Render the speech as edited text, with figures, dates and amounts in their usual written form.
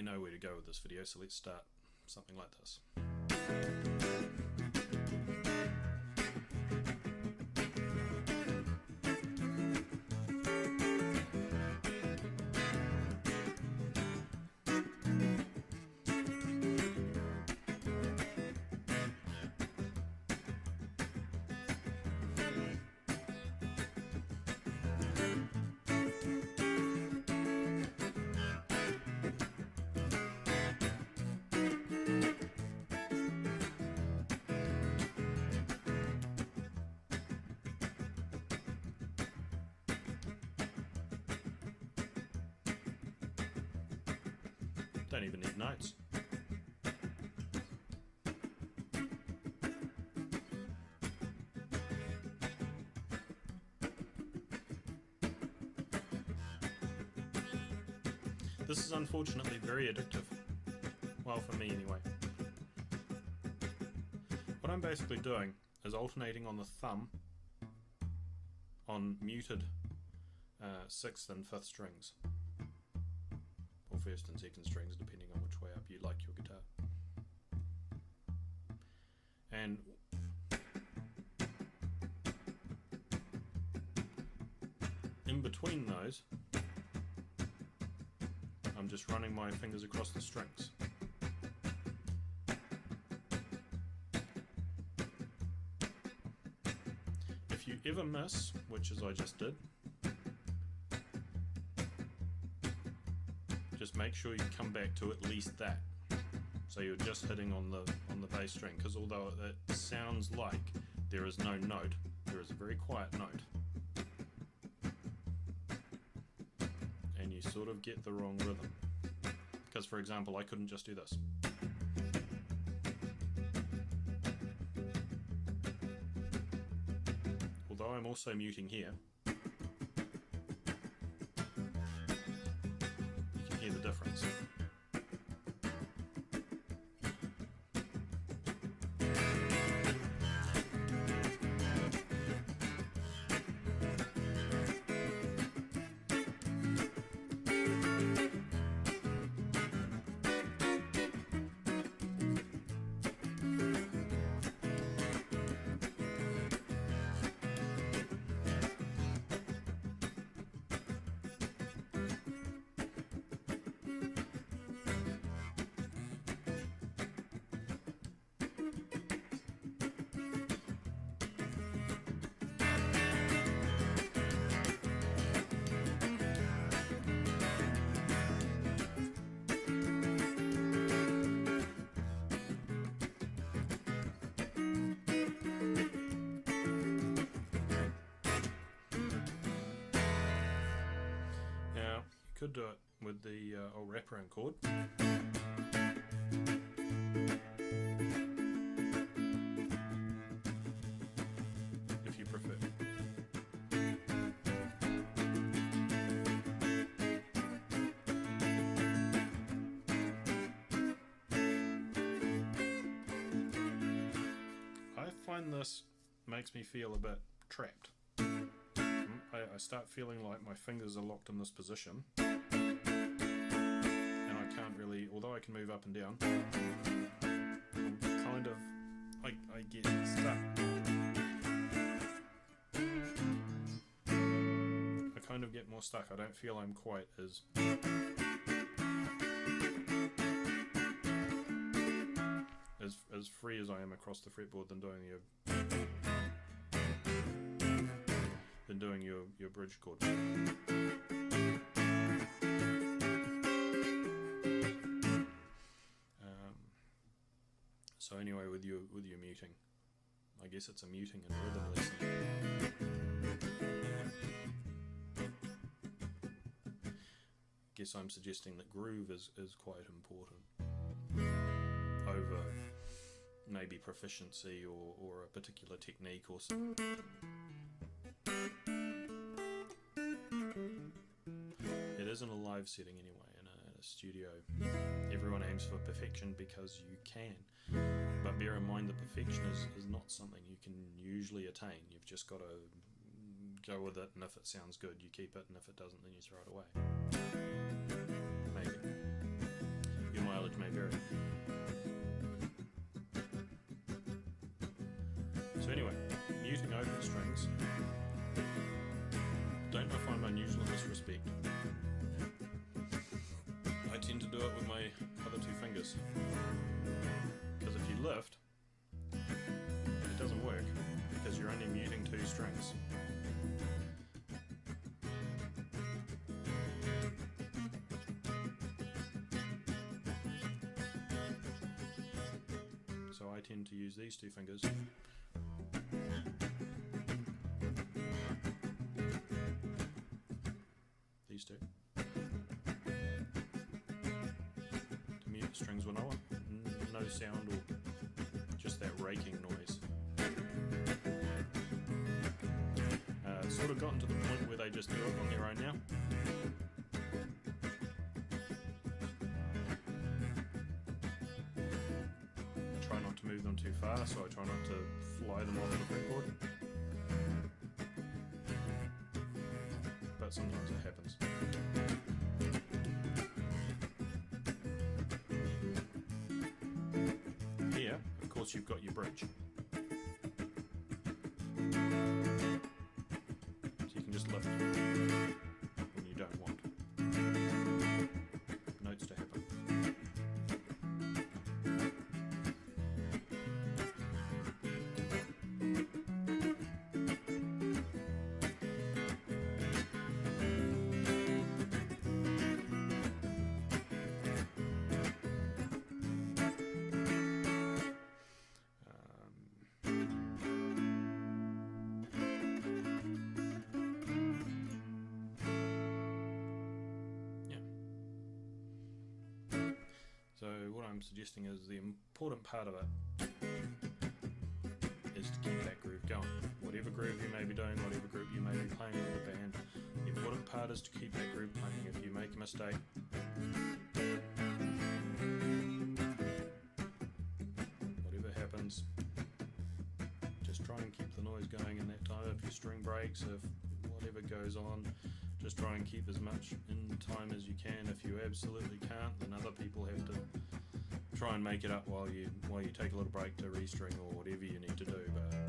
really know where to go with this video, so let's start something like this. Don't even need notes. This is unfortunately very addictive. Well, for me anyway. What I'm basically doing is alternating on the thumb on muted 6th and 5th strings. Or 1st and 2nd strings, depending on which way up you like your guitar. And in between those, I'm just running my fingers across the strings. If you ever miss, which is I just did, just make sure you come back to at least that. So you're just hitting on the bass string, because although it sounds like there is no note, there is a very quiet note. And you sort of get the wrong rhythm. Because for example, I couldn't just do this. Although I'm also muting here, hear the difference. Could do it with the old wraparound chord. If you prefer. I find this makes me feel a bit trapped. I start feeling like my fingers are locked in this position. Really, although I can move up and down, kind of, I get stuck. I kind of get more stuck. I don't feel I'm quite as free as I am across the fretboard than doing your bridge chord. So anyway, with your muting, I guess it's a muting and rhythm lesson. Guess I'm suggesting that groove is quite important over maybe proficiency or a particular technique or something. It is in a live setting anyway, in a studio. Everyone aims for perfection because you can. But bear in mind that perfection is not something you can usually attain. You've just got to go with it, and if it sounds good, you keep it, and if it doesn't, then you throw it away. Maybe. mileage may vary. So anyway, muting open strings. Don't I find unusual in this respect. I tend to do it with my other two fingers. Because if you lift, it doesn't work, because you're only muting two strings. So I tend to use these two fingers. These two. To mute the strings when I want. No sound or just that raking noise. It's sort of gotten to the point where they just do it on their own now. Try not to move them too far, so I try not to fly them off the fretboard. But sometimes it happens. Here, of course, you've got your bridge. So you can just lift when you don't want notes to happen. So what I'm suggesting is the important part of it is to keep that groove going. Whatever groove you may be doing, whatever group you may be playing with the band, the important part is to keep that groove playing. If you make a mistake, whatever happens, just try and keep the noise going in that time. If your string breaks, if whatever goes on, just try and keep as much in time as you can. If you absolutely can't, then other people have to try and make it up while you take a little break to restring or whatever you need to do. But